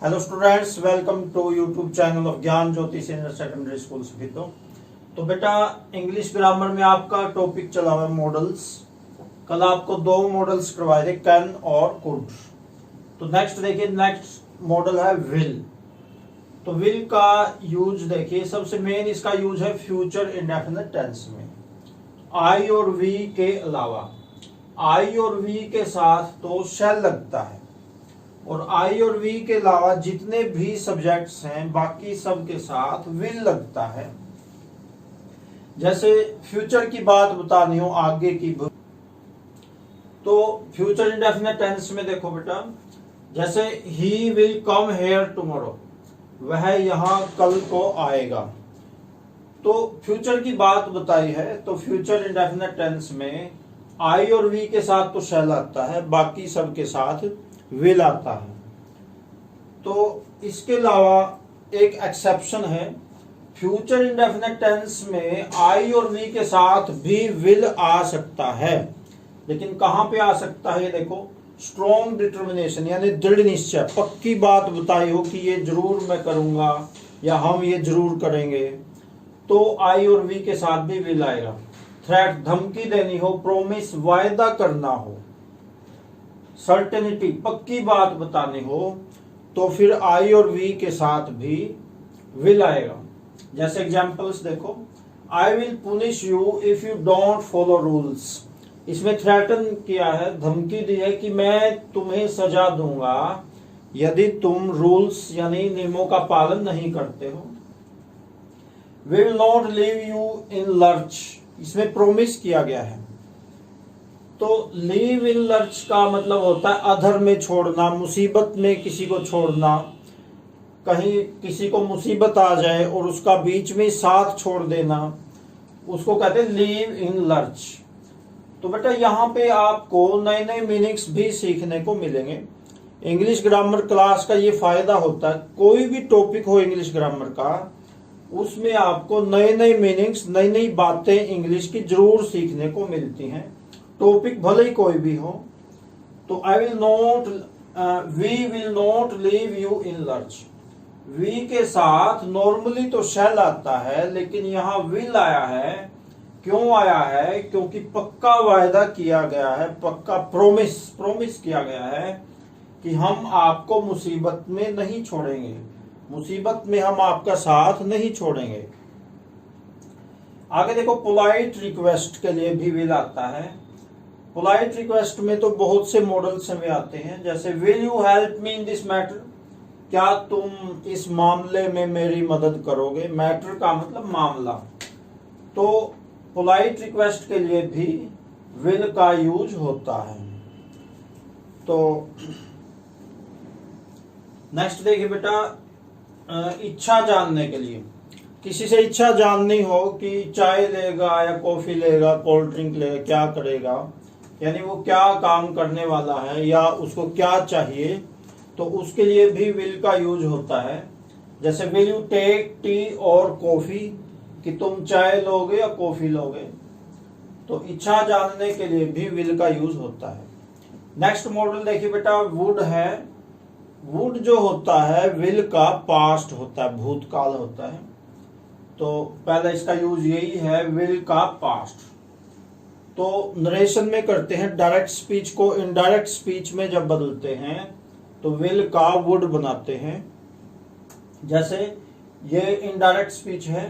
Hello students, welcome to YouTube channel of Gyan Jyoti senior secondary school सभी। तो बेटा English grammar में आपका टॉपिक चला हुआ है मॉडल्स। कल आपको दो मॉडल्स करवाए थे, कैन और कुड। तो नेक्स्ट देखिए, नेक्स्ट मॉडल है विल। तो विल का यूज देखिए, सबसे मेन इसका यूज है फ्यूचर इंडेफिनिट टेंस में। आई और वी के अलावा, आई और वी के साथ तो शैल लगता है, और आई और वी के अलावा जितने भी सब्जेक्ट्स हैं बाकी सब के साथ विल लगता है। जैसे फ्यूचर की बात बतानी हो, आगे की, तो फ्यूचर इंडेफिनिट टेंस में देखो बेटा, जैसे he will come here tomorrow, वह यहाँ कल को आएगा। तो फ्यूचर की बात बताई है, तो फ्यूचर इंडेफिनिट टेंस में आई और वी के साथ तो शैल आता है, बाकी सब के साथ विल आता है। तो इसके अलावा एक एक्सेप्शन है, फ्यूचर इंडेफिनिट टेंस में आई और वी के साथ भी विल आ सकता है, लेकिन कहां पे आ सकता है ये देखो, स्ट्रॉन्ग डिटर्मिनेशन यानी दृढ़ निश्चय, पक्की बात बताई हो कि ये जरूर मैं करूंगा या हम ये जरूर करेंगे, तो आई और वी के साथ भी विल आएगा। थ्रेट, धमकी देनी हो, प्रोमिस, वायदा करना हो, सर्टेनिटी, पक्की बात बतानी हो, तो फिर आई और वी के साथ भी विल आएगा। जैसे एग्जांपल्स देखो, I will punish you if you don't follow rules. इसमें थ्रेटन किया है, धमकी दी है कि मैं तुम्हें सजा दूंगा यदि तुम रूल्स यानी नियमों का पालन नहीं करते हो। Will not leave you in lurch, इसमें प्रोमिस किया गया है। तो लीव इन लर्च का मतलब होता है अधर में छोड़ना, मुसीबत में किसी को छोड़ना। कहीं किसी को मुसीबत आ जाए और उसका बीच में साथ छोड़ देना, उसको कहते हैं लीव इन लर्च। तो बेटा यहाँ पे आपको नए नए मीनिंग्स भी सीखने को मिलेंगे। इंग्लिश ग्रामर क्लास का ये फायदा होता है, कोई भी टॉपिक हो इंग्लिश ग्रामर का, उसमें आपको नए नए मीनिंग्स, नई नई बातें इंग्लिश की जरूर सीखने को मिलती हैं, टॉपिक भले ही कोई भी हो। तो I will not, we will not leave you in lurch, we के साथ नॉर्मली तो शैल आता है, लेकिन यहाँ विल आया है। क्यों आया है? क्योंकि पक्का वायदा किया गया है, पक्का प्रोमिस किया गया है कि हम आपको मुसीबत में नहीं छोड़ेंगे, मुसीबत में हम आपका साथ नहीं छोड़ेंगे। आगे देखो, पोलाइट रिक्वेस्ट के लिए भी विल आता है। पोलाइट रिक्वेस्ट में तो बहुत से मॉडल्स में आते हैं, जैसे will you help me in this matter, क्या तुम इस मामले में मेरी मदद करोगे। मैटर का मतलब मामला। तो पोलाइट रिक्वेस्ट के लिए भी विल का यूज होता है। तो नेक्स्ट देखिए बेटा, इच्छा जानने के लिए, किसी से इच्छा जाननी हो कि चाय लेगा या कॉफी लेगा, कोल्ड ड्रिंक लेगा, क्या करेगा, यानी वो क्या काम करने वाला है या उसको क्या चाहिए, तो उसके लिए भी विल का यूज होता है। जैसे विल यू टेक टी और कॉफी, कि तुम चाय लोगे या कॉफी लोगे। तो इच्छा जानने के लिए भी विल का यूज होता है। नेक्स्ट मॉडल देखिए बेटा, वुड है। वुड जो होता है विल का पास्ट होता है, भूतकाल होता है। तो पहले इसका यूज यही है, विल का पास्ट। तो नरेशन में करते हैं, डायरेक्ट स्पीच को इनडायरेक्ट स्पीच में जब बदलते हैं तो विल का वुड बनाते हैं। जैसे ये इनडायरेक्ट स्पीच है,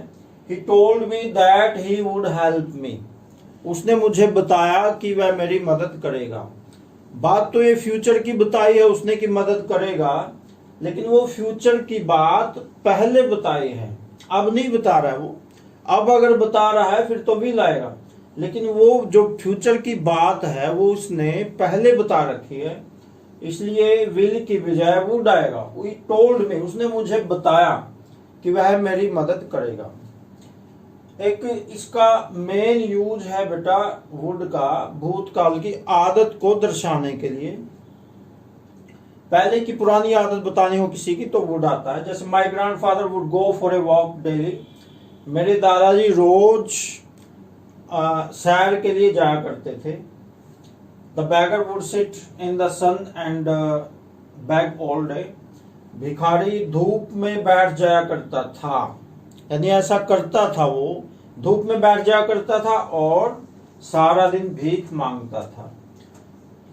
he told me that he would help me, उसने मुझे बताया कि वह मेरी मदद करेगा। बात तो ये फ्यूचर की बताई है उसने कि मदद करेगा, लेकिन वो फ्यूचर की बात पहले बताई है, अब नहीं बता रहा है वो। अब अगर बता रहा है फिर तो भी लाएगा, लेकिन वो जो फ्यूचर की बात है वो उसने पहले बता रखी है, इसलिए विल की बजाय वुड आएगा। वो टोल्ड में, उसने मुझे बताया कि वह मेरी मदद करेगा। एक इसका मेन यूज है बेटा वुड का, भूतकाल की आदत को दर्शाने के लिए। पहले की पुरानी आदत बतानी हो किसी की तो वुड आता है। जैसे my grandfather would go for a walk daily, मेरे दादाजी रोज सैर के लिए जाया करते थे। The beggar would sit in the sun and beg all day, भिखारी धूप में बैठ जाया करता था, यानी ऐसा करता था, वो धूप में बैठ जाया करता था और सारा दिन भीख मांगता था।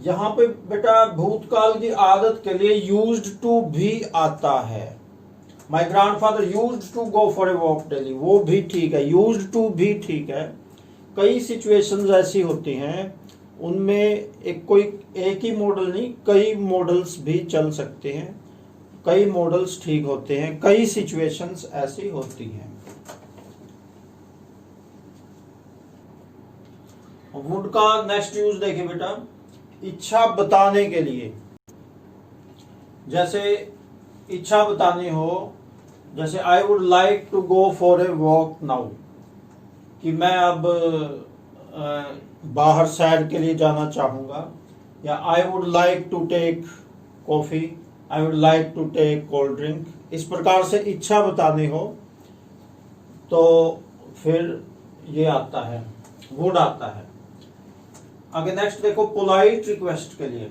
यहाँ पे बेटा भूतकाल की आदत के लिए यूज्ड टू भी आता है। My grandfather used to go for a walk daily, वो भी ठीक है, यूज्ड टू भी ठीक है। कई सिचुएशंस ऐसी होती हैं उनमें एक ही मॉडल नहीं, कई मॉडल्स भी चल सकते हैं, कई मॉडल्स ठीक होते हैं, कई सिचुएशंस ऐसी होती हैं। वुड का नेक्स्ट यूज देखिए बेटा, इच्छा बताने के लिए। जैसे इच्छा बतानी हो, जैसे I would like to go for a walk now, कि मैं अब बाहर सैर के लिए जाना चाहूंगा, या I would like to take coffee, I would like to take cold drink. इस प्रकार से इच्छा बतानी हो तो फिर ये आता है, वुड आता है। आगे नेक्स्ट देखो, पोलाइट रिक्वेस्ट के लिए,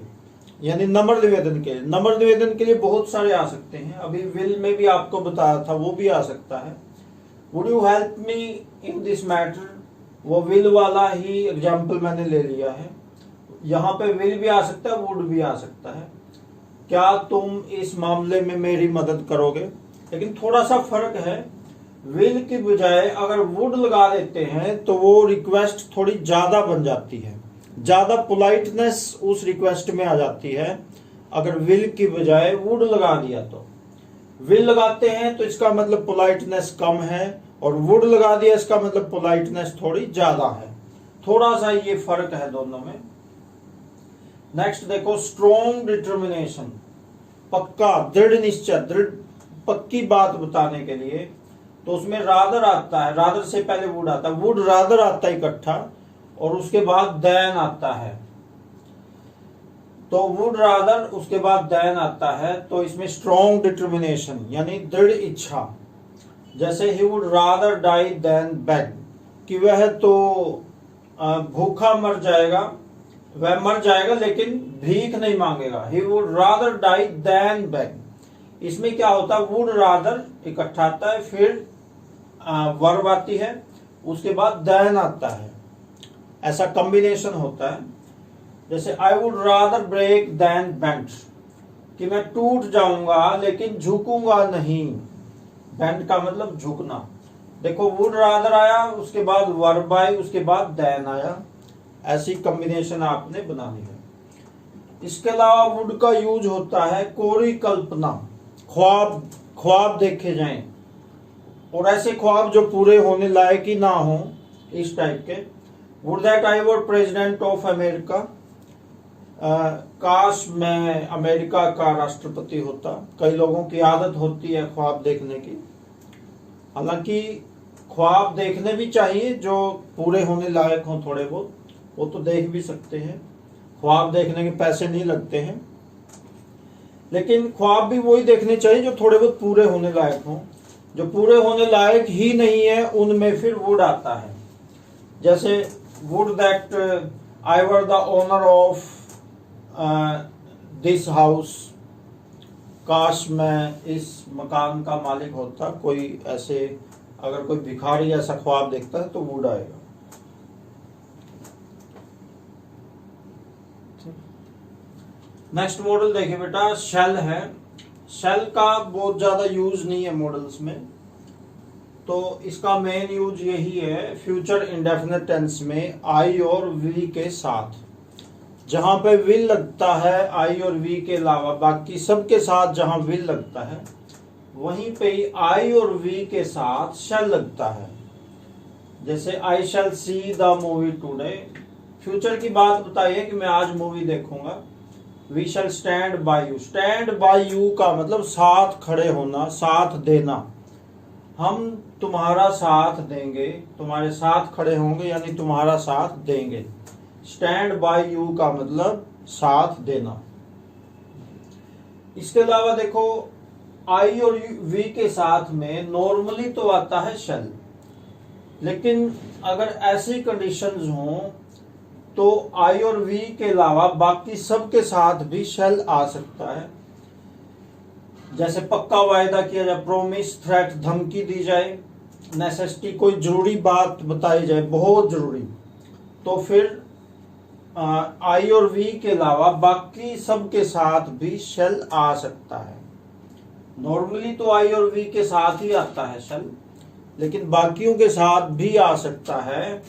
यानी नम्र निवेदन के लिए। नम्र निवेदन के लिए बहुत सारे आ सकते हैं, अभी विल में भी आपको बताया था, वो भी आ सकता है। Would you help me in this matter, वो विल वाला ही एग्जाम्पल मैंने ले लिया है। यहाँ पे विल भी आ सकता है, वुड भी आ सकता है। क्या तुम इस मामले में मेरी मदद करोगे, लेकिन थोड़ा सा फर्क है। विल की बजाय अगर वुड लगा देते हैं तो वो रिक्वेस्ट थोड़ी ज्यादा बन जाती है, ज्यादा पोलाइटनेस उस रिक्वेस्ट में आ जाती है। अगर विल की बजाय वुड लगा दिया तो, विल लगाते हैं तो इसका मतलब पोलाइटनेस कम है, और वुड लगा दिया इसका मतलब पोलाइटनेस थोड़ी ज्यादा है। थोड़ा सा ये फर्क है दोनों में। नेक्स्ट देखो, स्ट्रॉन्ग डिटर्मिनेशन, पक्का, दृढ़ निश्चय, दृढ़ पक्की बात बताने के लिए, तो उसमें रादर आता है, रादर से पहले वुड आता है, वुड रादर आता है इकट्ठा, और उसके बाद देन आता है। तो वुड रादर, उसके बाद देन आता है, तो इसमें स्ट्रॉन्ग डिटर्मिनेशन यानी दृढ़ इच्छा। जैसे he would rather die than beg, कि वह तो भूखा मर जाएगा, वह मर जाएगा लेकिन भीख नहीं मांगेगा। He would rather die than beg. इसमें क्या होता है, वुड रादर इकट्ठा आता है, फिर वर्ब आती है, उसके बाद देन आता है, ऐसा कॉम्बिनेशन होता है। जैसे I would rather break than bend, कि मैं टूट जाऊंगा लेकिन झुकूंगा नहीं। बेंड का मतलब झुकना। देखो वुड रादर आया, उसके बाद वर्ब आई, उसके बाद देन आया, ऐसी कॉम्बिनेशन आपने बनानी है। इसके अलावा वुड का यूज होता है कोरी कल्पना, ख्वाब, ख्वाब देखे जाएं, और ऐसे ख्वाब जो पूरे होने लायक ही ना हो, इस टाइप के। Would that I were president of America, काश मैं अमेरिका का राष्ट्रपति होता। कई लोगों की आदत होती है ख्वाब देखने की, हालांकि ख्वाब देखने भी चाहिए जो पूरे होने लायक हो, थोड़े बहुत वो तो देख भी सकते हैं, ख्वाब देखने के पैसे नहीं लगते हैं, लेकिन ख्वाब भी वही देखने चाहिए जो थोड़े बहुत पूरे होने लायक हो। जो पूरे होने लायक ही नहीं है उनमें फिर वुड आता है। जैसे would that I were the owner of this house, काश मैं इस मकान का मालिक होता। कोई ऐसे अगर कोई भिखारी ऐसा ख्वाब देखता है तो वुड आएगा। नेक्स्ट मॉडल देखिए बेटा, शेल है। शेल का बहुत ज्यादा यूज नहीं है मॉडल्स में, तो इसका मेन यूज यही है फ्यूचर इंडेफिनिट टेंस में आई और वी के साथ। जहां पे विल लगता है आई और वी के अलावा बाकी सबके साथ जहां विल लगता है, वहीं पे ही आई और वी के साथ शेल लगता है। जैसे I shall see the movie today, future की बात बताइए कि मैं आज मूवी देखूंगा। We shall stand by you, stand by you का मतलब साथ खड़े होना, साथ देना। हम तुम्हारा साथ देंगे, तुम्हारे साथ खड़े होंगे यानी तुम्हारा साथ देंगे। स्टैंड बाय यू का मतलब साथ देना। इसके अलावा देखो आई और वी के साथ में नॉर्मली तो आता है शेल, लेकिन अगर ऐसी कंडीशंस हों तो आई और वी के अलावा बाकी सब के साथ भी शेल आ सकता है। जैसे पक्का वायदा किया जाए, प्रोमिस, थ्रेट, धमकी दी जाए, नेसेसिटी, कोई जरूरी बात बताई जाए, बहुत जरूरी, तो फिर आई और वी के अलावा बाकी सब के साथ भी शेल आ सकता है। नॉर्मली तो आई और वी के साथ ही आता है शेल, लेकिन बाकियों के साथ भी आ सकता है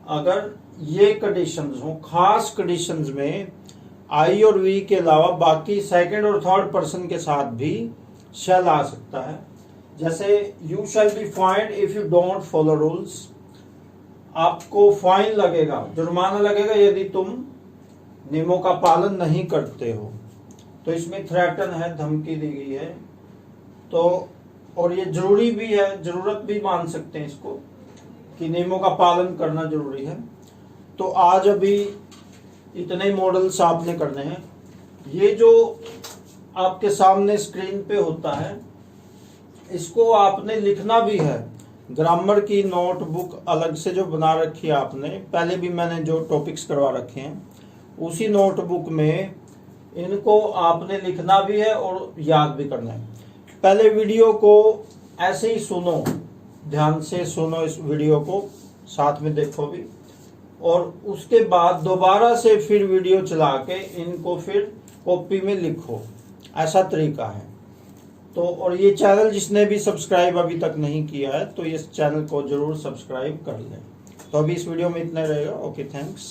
अगर ये कंडीशंस हो। खास कंडीशंस में आई और वी के अलावा बाकी सेकंड और थर्ड पर्सन के साथ भी शेल आ सकता है। जैसे you shall be find if you don't follow rules, आपको फाइन लगेगा, जुर्माना लगेगा यदि तुम नियमों का पालन नहीं करते हो। तो इसमें थ्रेटन है, धमकी दी गई है। तो और ये जरूरी भी है, जरूरत भी मान सकते हैं इसको कि नियमों का पालन करना जरूरी है। तो आज अभी इतने मॉडल्स आपने करने हैं। ये जो आपके सामने स्क्रीन पे होता है, इसको आपने लिखना भी है। ग्रामर की नोटबुक अलग से जो बना रखी है आपने, पहले भी मैंने जो टॉपिक्स करवा रखे हैं, उसी नोटबुक में इनको आपने लिखना भी है और याद भी करना है। पहले वीडियो को ऐसे ही सुनो, ध्यान से सुनो इस वीडियो को, साथ में देखो भी, और उसके बाद दोबारा से फिर वीडियो चला के इनको फिर कॉपी में लिखो। ऐसा तरीका है। तो और ये चैनल जिसने भी सब्सक्राइब अभी तक नहीं किया है तो इस चैनल को जरूर सब्सक्राइब कर लें। तो अभी इस वीडियो में इतना रहेगा। Okay, thanks.